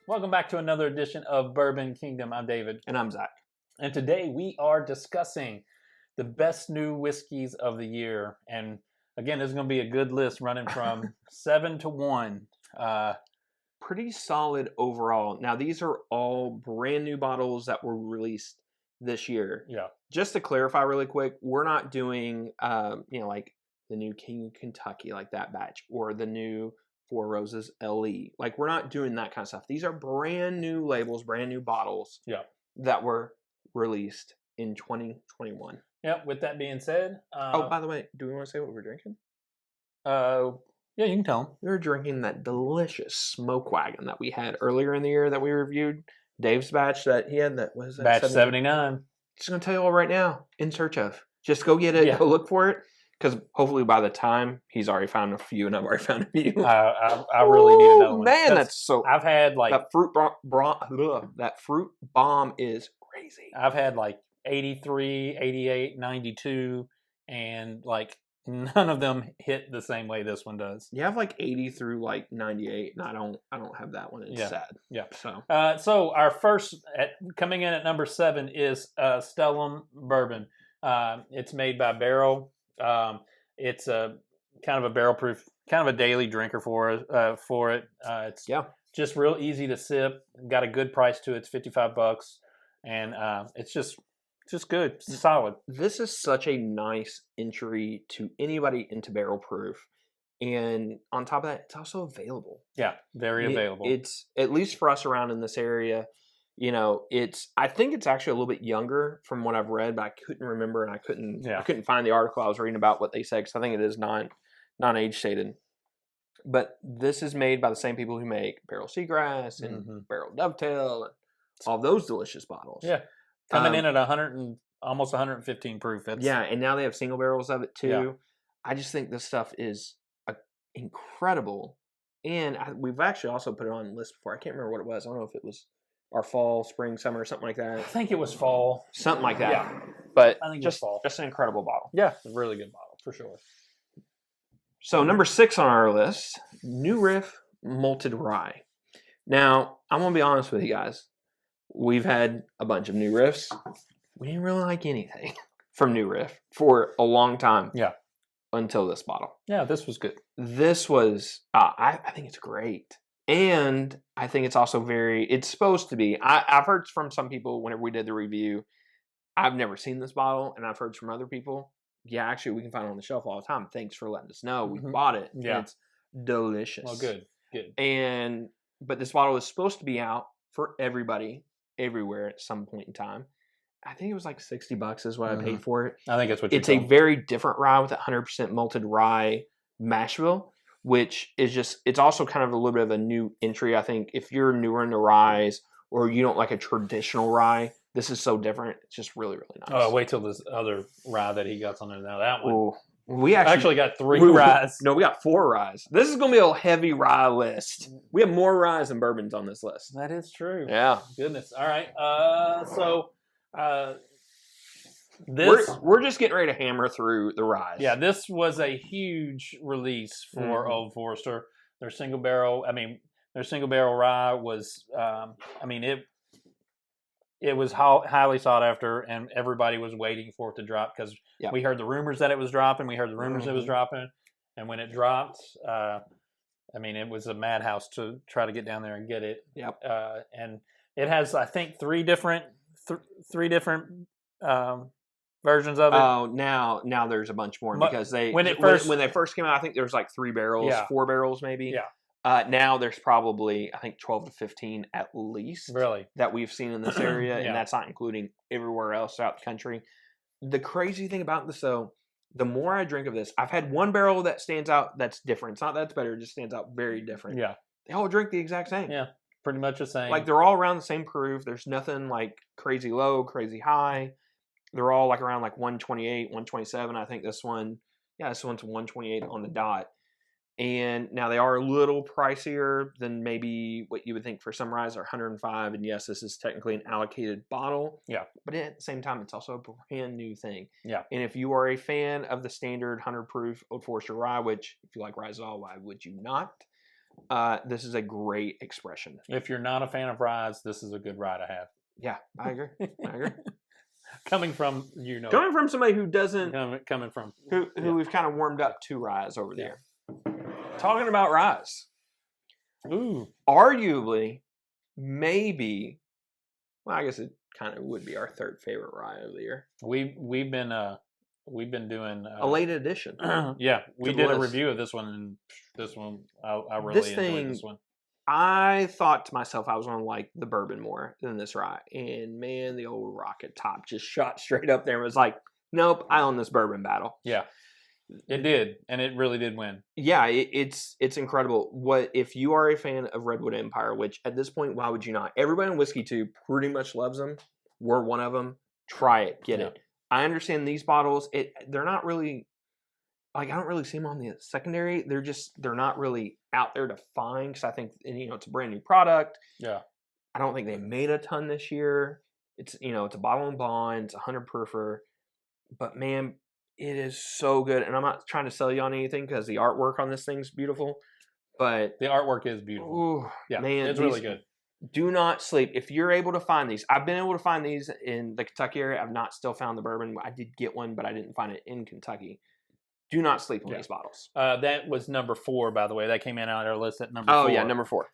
Welcome back to another edition of Bourbon Kingdom. I'm David. And I'm Zach. And today we are discussing the best new whiskeys of the year. And again, this is going to be a good list running from 7 to 1. Pretty solid overall. Now, these are all brand new bottles that were released this year. Yeah. Just to clarify really quick, we're not doing, like the new King Kentucky, like that batch, or the new Four Roses LE. Like, we're not doing that kind of stuff. These are brand new labels, brand new bottles that were released in 2021. Yep. With that being said. By the way, do we want to say what we're drinking? Yeah, you can tell them. We were drinking that delicious Smoke Wagon that we had earlier in the year that we reviewed. Dave's batch that he had, that was that batch 79. Just going to tell you all right now, In Search Of. Just go get it, go look for it. Because hopefully by the time he's already found a few and I've already found a few. I really need another one. Man, that's so... I've had like... That fruit bomb is crazy. I've had like 83, 88, 92, and like none of them hit the same way this one does. You have like 80 through like 98, and I don't have that one. It's sad. Yeah. So our first, coming in at number 7 is Stellam Bourbon. It's made by Barrel. It's a kind of a barrel proof, kind of a daily drinker for it. It's just real easy to sip. Got a good price to it. It's $55, and it's just good. It's solid. This is such a nice entry to anybody into barrel proof, and on top of that, it's also available. Yeah, very available. It's, at least for us around in this area. I think it's actually a little bit younger from what I've read, but I couldn't remember, and I couldn't find the article I was reading about what they said, because I think it is non-age stated. But this is made by the same people who make Barrel Seagrass and Barrel Dovetail and all those delicious bottles. Yeah, coming in at 100 and almost 115 proof. And now they have single barrels of it too. Yeah. I just think this stuff is incredible, and we've actually also put it on the list before. I can't remember what it was. I don't know if it was our fall, spring, summer, something like that. I think it was fall. Something like that. Yeah. But I think just fall. Just an incredible bottle. Yeah, a really good bottle, for sure. So number 6 on our list, New Riff Molted Rye. Now, I'm going to be honest with you guys. We've had a bunch of New Riffs. We didn't really like anything from New Riff for a long time. Yeah. Until this bottle. Yeah, this was good. This was, I think it's great. And I think it's also it's supposed to be. I've heard from some people whenever we did the review, I've never seen this bottle, and I've heard from other people, yeah, actually we can find it on the shelf all the time. Thanks for letting us know. We bought it. Yeah. And it's delicious. Well, good. But this bottle is supposed to be out for everybody, everywhere at some point in time. I think it was like $60 is what I paid for it. I think that's what it's a very different rye with 100% malted rye mash bill, which is it's also kind of a little bit of a new entry. I think if you're newer into ryes or you don't like a traditional rye, this is so different. It's just really, really nice. Oh, wait till this other rye that he got on there now. That one. Ooh, we actually got 3 ryes. No, we got 4 ryes. This is going to be a heavy rye list. We have more ryes than bourbons on this list. That is true. Yeah. Goodness. All right. We're just getting ready to hammer through the ryes. Yeah, this was a huge release for Old Forester. Their single barrel rye was, it was highly sought after, and everybody was waiting for it to drop because we heard the rumors that it was dropping. We heard the rumors it was dropping, and when it dropped, it was a madhouse to try to get down there and get it. Yep. And it has, I think, 3 different versions of it. Oh, now there's a bunch more because when they first came out, I think there was like 3 barrels, 4 barrels maybe. Yeah. Now there's probably, I think, 12 to 15 at least. Really? That we've seen in this area, and that's not including everywhere else throughout the country. The crazy thing about this, though, the more I drink of this, I've had one barrel that stands out that's different. It's not that it's better, it just stands out very different. Yeah. They all drink the exact same. Yeah, pretty much the same. Like, they're all around the same proof. There's nothing like crazy low, crazy high. They're all like around like 128, 127. I think this one's 128 on the dot. And now they are a little pricier than maybe what you would think for some ryes are 105. And yes, this is technically an allocated bottle. Yeah. But at the same time, it's also a brand new thing. Yeah. And if you are a fan of the standard 100 proof Old Forester rye, which if you like ryes at all, why would you not? This is a great expression. If you're not a fan of ryes, this is a good rye to have. Yeah, I agree. Coming from coming from somebody who doesn't coming from who we've kind of warmed up to ryes over the year. Talking about ryes. Ooh, arguably, maybe. Well, I guess it kind of would be our third favorite rye of the year. We've been doing a late edition. Yeah, we did a review of this one, and this one I really enjoyed this one. I thought to myself I was going to like the bourbon more than this rye, and man, the old rocket top just shot straight up there and was like, "Nope, I own this bourbon battle." Yeah, it did, and it really did win. Yeah, it's incredible. What if you are a fan of Redwood Empire? Which at this point, why would you not? Everybody in Whiskey Tube pretty much loves them. We're one of them. Try it, get it. I understand these bottles. They're not really like I don't really see them on the secondary. They're not really out there to find because I think it's a brand new product. Yeah, I don't think they made a ton this year. It's it's a bottle and bond. It's 100 proofer, but man, it is so good. And I'm not trying to sell you on anything because the artwork on this thing's beautiful, but the artwork is beautiful. Ooh, yeah, man, it's really good. Do not sleep. If you're able to find these, I've been able to find these in the Kentucky area. I've not still found the bourbon. I did get one, but I didn't find it in Kentucky. Do not sleep on these bottles. That was number 4, by the way. That came in on our list at number 4. Oh, yeah, number 4.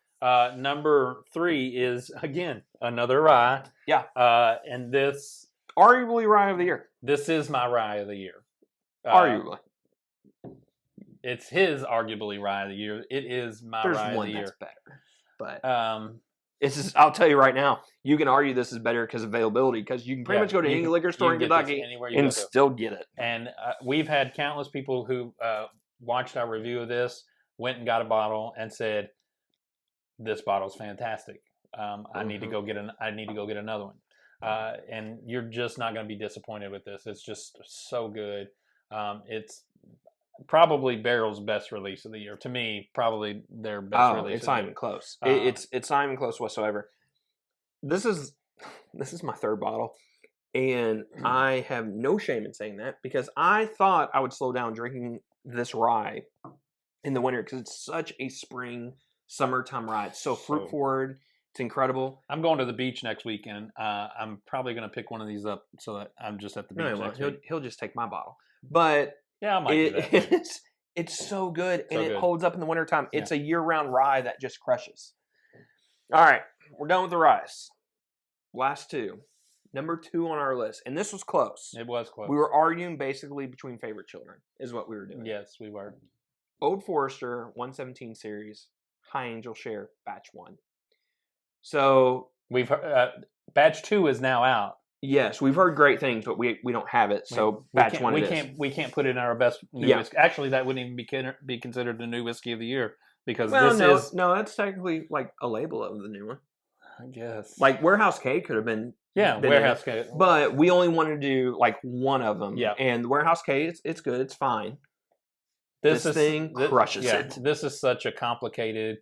Number 3 is, again, another rye. Yeah. And this... arguably rye of the year. This is my rye of the year. Arguably. It's his arguably rye of the year. It is my rye of the year. There's one that's better. But I'll tell you right now, you can argue this is better because of availability, because you can pretty much go to any liquor store in Kentucky and still get it. And we've had countless people who watched our review of this, went and got a bottle, and said, "This bottle's fantastic. I need to go get another one." And you're just not going to be disappointed with this. It's just so good. It's probably Barrel's best release of the year. To me, probably their best release. It's not even close. It's not even close whatsoever. This is my third bottle, and I have no shame in saying that because I thought I would slow down drinking this rye in the winter because it's such a spring, summertime rye. It's so fruit forward. It's incredible. I'm going to the beach next weekend. I'm probably going to pick one of these up so that I'm just at the beach next week. He'll just take my bottle. But yeah, I might do that. It's so good, and it holds up in the wintertime. It's a year-round rye that just crushes. All right, we're done with the ryes. Last two. Number 2 on our list, and this was close. It was close. We were arguing basically between favorite children is what we were doing. Yes, we were. Old Forester 117 series, High Angel Share Batch 1. So we've Batch 2 is now out. Yes, we've heard great things, but we don't have it. So Batch 1 we can't put it in our best new whiskey. Actually, that wouldn't even be considered the new whiskey of the year because that's technically like a label of the new one. I guess like Warehouse K could have been Warehouse K, but we only wanted to do like one of them. Yeah, and Warehouse K, it's good, it's fine. This thing crushes it. This is such a complicated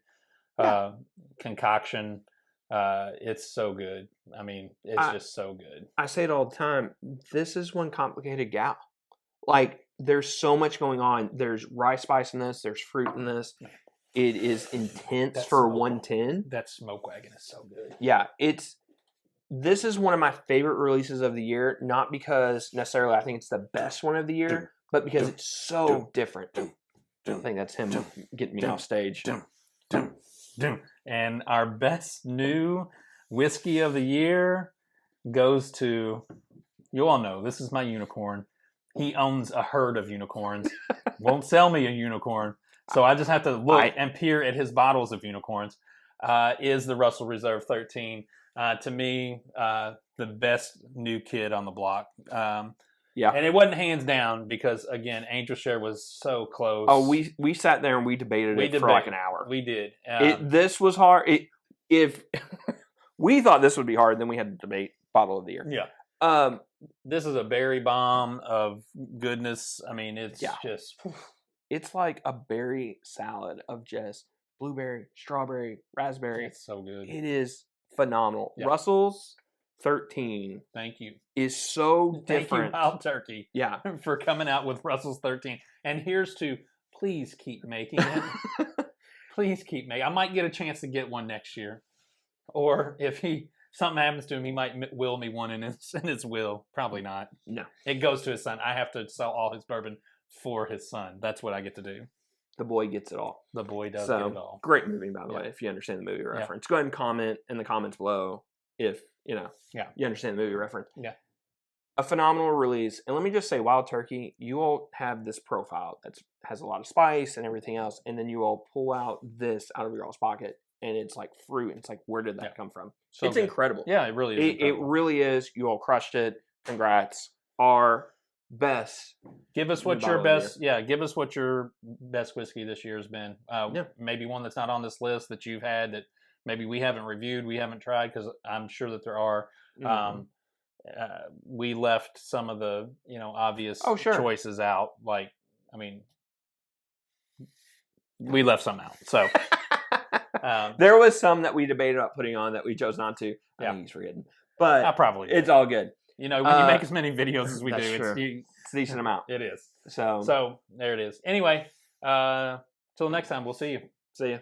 concoction. It's so good. I mean, it's just so good. I say it all the time. This is one complicated gal. Like, there's so much going on. There's rye spice in this. There's fruit in this. It is intense for 110. That smoke wagon is so good. Yeah, this is one of my favorite releases of the year. Not because necessarily I think it's the best one of the year, but because it's so different. I think that's him getting me off stage. And our best new whiskey of the year goes to, you all know, this is my unicorn. He owns a herd of unicorns. Won't sell me a unicorn. So I just have to look and peer at his bottles of unicorns. Is the Russell Reserve 13. To me, the best new kid on the block. Yeah, and it wasn't hands down because again, Angel Share was so close. Oh, we sat there and we debated it for like an hour. We did. This was hard. If we thought this would be hard, then we had to debate bottle of the year. Yeah. This is a berry bomb of goodness. I mean, it's just. It's like a berry salad of just blueberry, strawberry, raspberry. It's so good. It is phenomenal. Yeah. Russell's 13. Thank you. Is so different. Thank you, Wild Turkey. Yeah. For coming out with Russell's 13. And here's to please keep making it. please keep making. I might get a chance to get one next year, or if something happens to him, he might will me one in his will. Probably not. No, it goes to his son. I have to sell all his bourbon for his son. That's what I get to do. The boy gets it all. The boy does get it all. Great movie, by the way, if you understand the movie reference. Go ahead and comment in the comments below if you understand the movie reference. Yeah. A phenomenal release. And let me just say, Wild Turkey, you all have this profile that has a lot of spice and everything else, and then you all pull out this out of your all's pocket, and it's like fruit, and it's like, where did that come from? So it's incredible. Yeah, it really is. It really is. You all crushed it. Congrats. Our best. Give us what your best. Yeah, give us what your best whiskey this year has been. Maybe one that's not on this list that you've had that maybe we haven't reviewed, we haven't tried, because I'm sure that there are. We left some of the obvious choices out. Like, I mean, we left some out. So there was some that we debated about putting on that we chose not to. I think he's forgetting, but I probably it's all good. When you make as many videos as we do, it's a decent amount. It is. So there it is. Anyway, till next time, we'll see you. See you.